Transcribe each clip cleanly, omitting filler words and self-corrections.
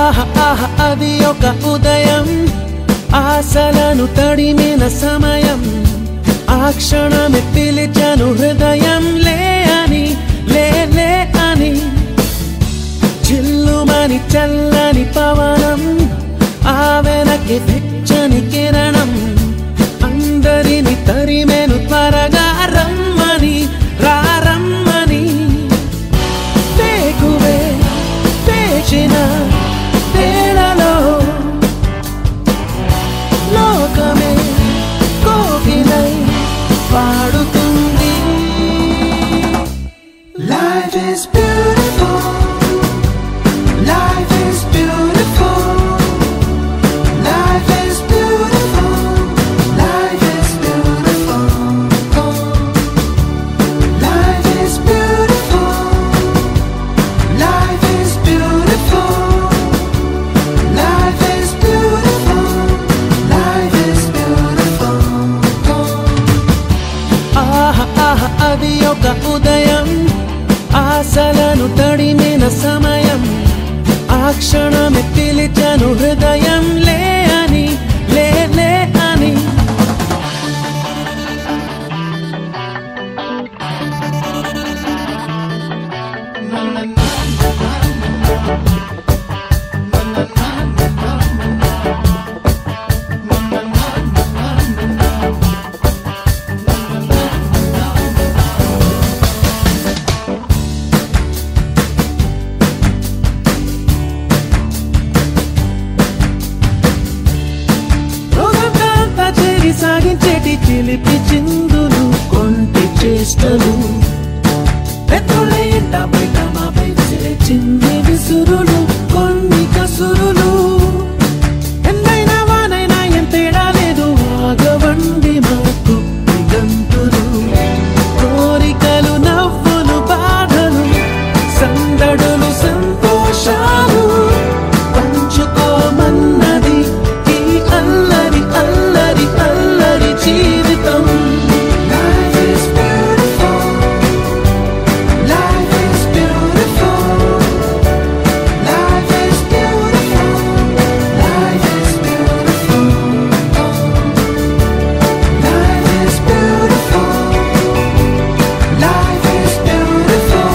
అది ఒక ఉదయం ఆశలను తడిమిన సమయం ఆ క్షణమే పిలిచాను హృదయం లే అని లే లే అని చిల్లుమని చల్లని పవనం ఆ వెనక్కి వెచ్చని కిరణం అందరిని తరిమేను త్వరగా రమ్మని రారమ్మని వేకువే వేచిన వేళలో లోకమే కోకిలై పాడుతుంది. Life is beautiful, life is beautiful, life is beautiful, life is beautiful, life is beautiful, life is beautiful, life is beautiful, life is beautiful. అది ఒక ఉదయం ఆశలను తడిమిన సమయం ఆ క్షణమే పిలిచాను హృదయం లే అని లే లే అని సాగించేటి చిలిపి చిందులు కొంటి చేష్టలు పెద్దోళ్ళ ఎంట బయట మాపై విసిరే చిన్ని విసురులు కొన్ని కసురులు ఎంతైనా వానైనా ఏం తేడా లేదు ఆగవండి మాకు గంతులు కోరికలు నవ్వులు బాధలు సందడులు సంతోషాలు పంచుకోమన్నది ఈ అల్లరి అల్లరి అల్లరి జీవితం. Life is beautiful, life is beautiful, life is beautiful, life is beautiful, life is beautiful, life is beautiful,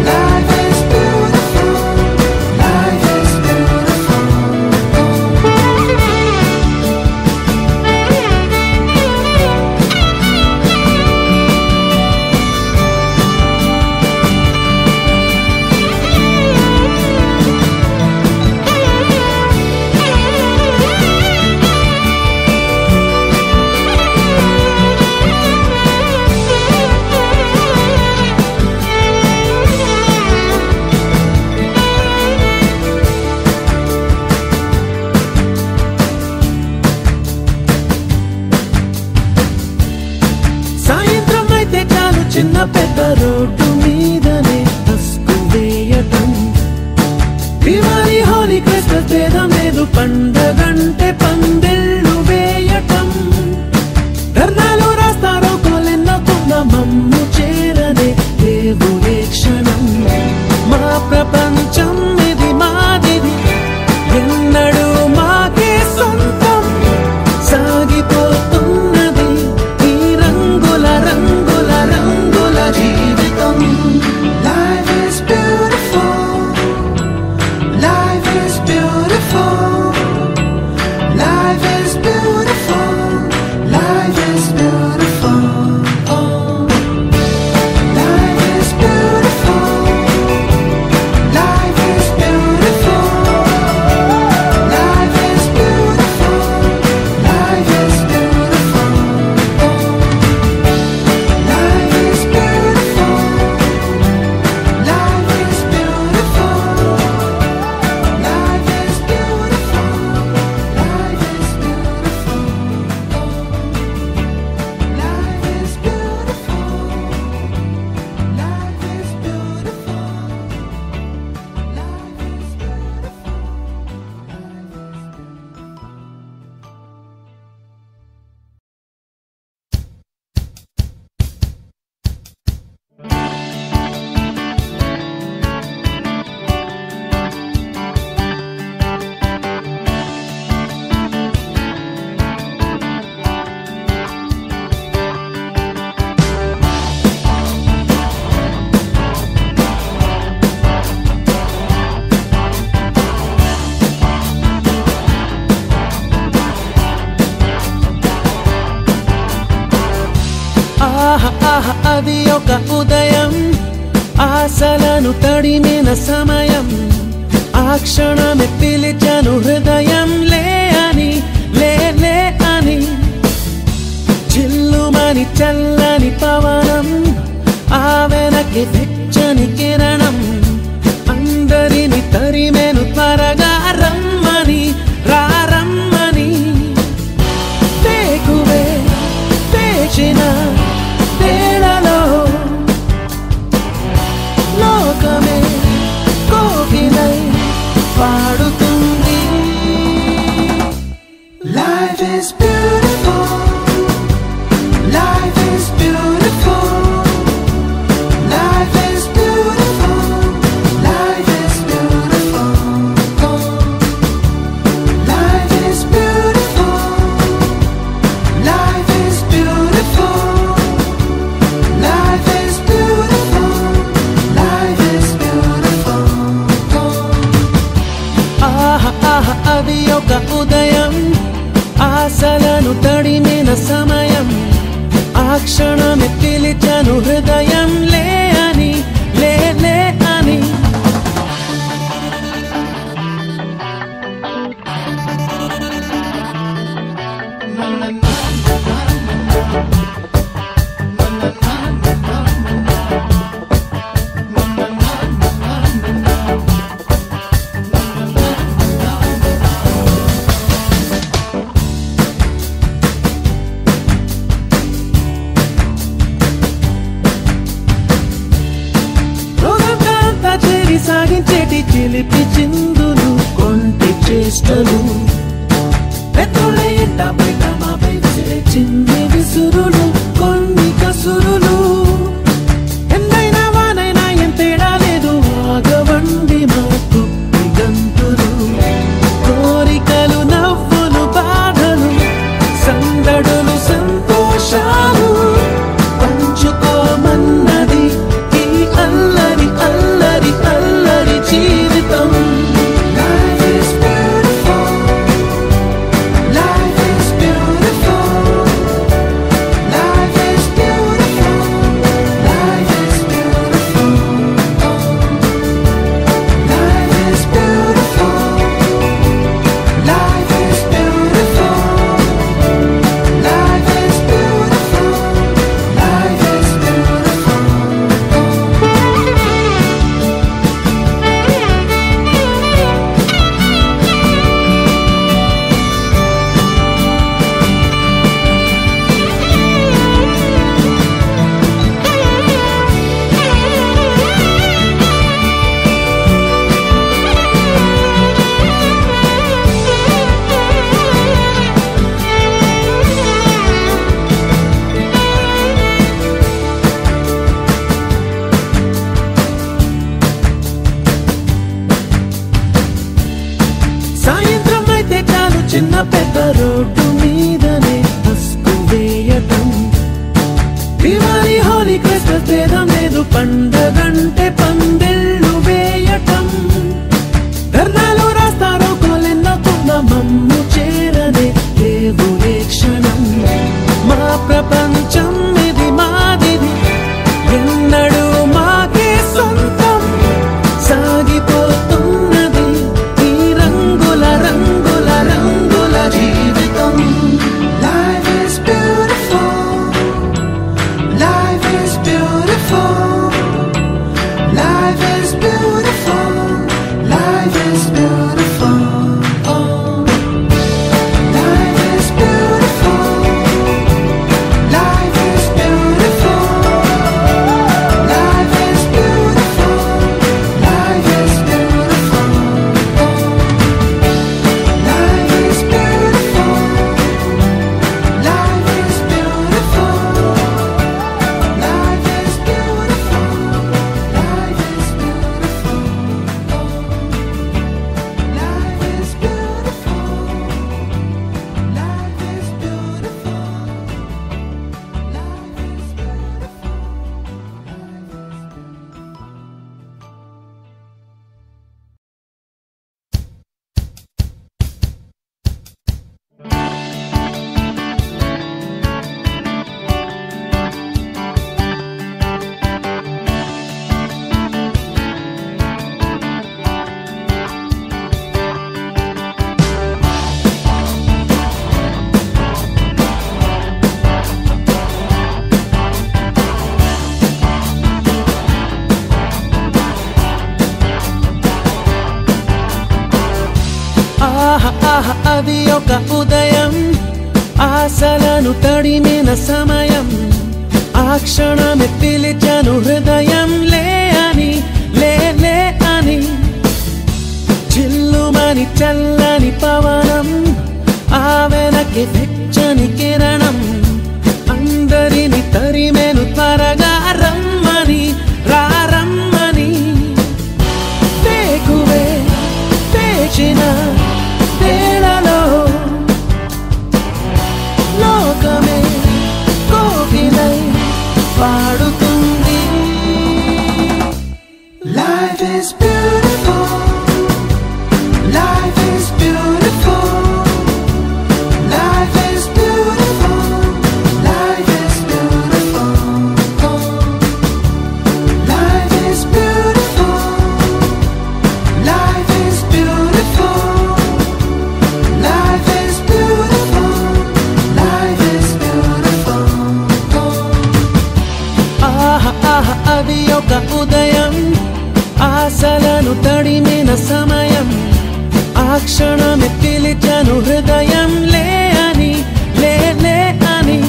life is beautiful, life is beautiful. సాయంత్రం అయితే చాలు చిన్న పెద్ద రోడ్డు మీదనే దస్కు వేయటం దివాళీ హోలీ క్రిస్మస్ భేదం లేదు పండగంటే పందిళ్ళు వేయటం ధర్నాలు రాస్తారో కోలెన్నకున్న మమ్ము చేరనే దేవుడే క్షణం మా ప్రపంచం ఇది మాదిది ఎన్నడూ మాకే సొంతం సాగిపోతున్నది ఈ రంగుల రంగుల రంగుల జీవితం. Life is beautiful, life is beautiful, life is అది ఒక ఉదయం ఆశలను తడిమిన సమయం ఆ క్షణమే పిలిచాను హృదయం లే అని లే లే అని చిల్లుమని చల్లని పవనం ఆ వెనక్కి వెచ్చని కిరణం అందరిని తరిమేను త్వరగా రమ్మని రారమ్మని వేకువే వేచిన వేళలో లోకమే కోకిలై పాడుతుంది. Life is beautiful. Life is beautiful. Life is beautiful. Life is beautiful. Life is beautiful. Life is beautiful. Life is beautiful. Life is beautiful. అది ఒక ఉదయం ఆశలను తడిమిన సమయం ఆ క్షణమే పిలిచాను హృదయం లే అని లే లే అని సాగించేటి చిలిపి చిందులు కొంటి చేష్టలు పెద్దోళ్ళ ఎంట బయట మాపై విసిరే చిన్ని విసురులు కొన్ని కసురులు ఎంతైనా వానైనా ఏం తేడా లేదు ఆగవండి మాకు గంతులు కోరికలు నవ్వులు బాధలు సందడులు సంతోషాలు పంచుకోమన్నది ఈ అల్లరి అల్లరి అల్లరి జీవితం. Life is beautiful. ఆహా అది ఒక ఉదయం, ఆశలను తడిమిన సమయం, ఆ క్షణమే పిలిచాను హృదయం లే అని, లే లే అని. చిల్లుమని చల్లని పవనం, ఆ వెనక్కి వెచ్చని కిరణం, అందరిని తరిమెను త్వరగా రమ్మని, రారమ్మని. వేకువే వేచిన వేళలో లోకమే కోకిలై పాడుతుంది. Life is beautiful. Life is beautiful. Life is beautiful. Life is beautiful. Life is beautiful. Life is beautiful. Life is beautiful. Life is beautiful. ఆహా ఆహా అది ఒక ఉదయం, ఆశలను తడిమిన సమయం, ఆ క్షణమే పిలిచాను హృదయం లే అని, లే లే అని.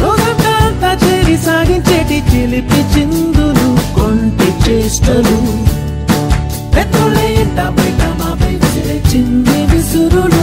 రోజంతా చేరి సాగించేటి చిలిపి చిందులు, కొంటి చేష్టలు, పెద్దోళ్ళ ఇంట బయట మాపై విసిరే చింది విసురులు.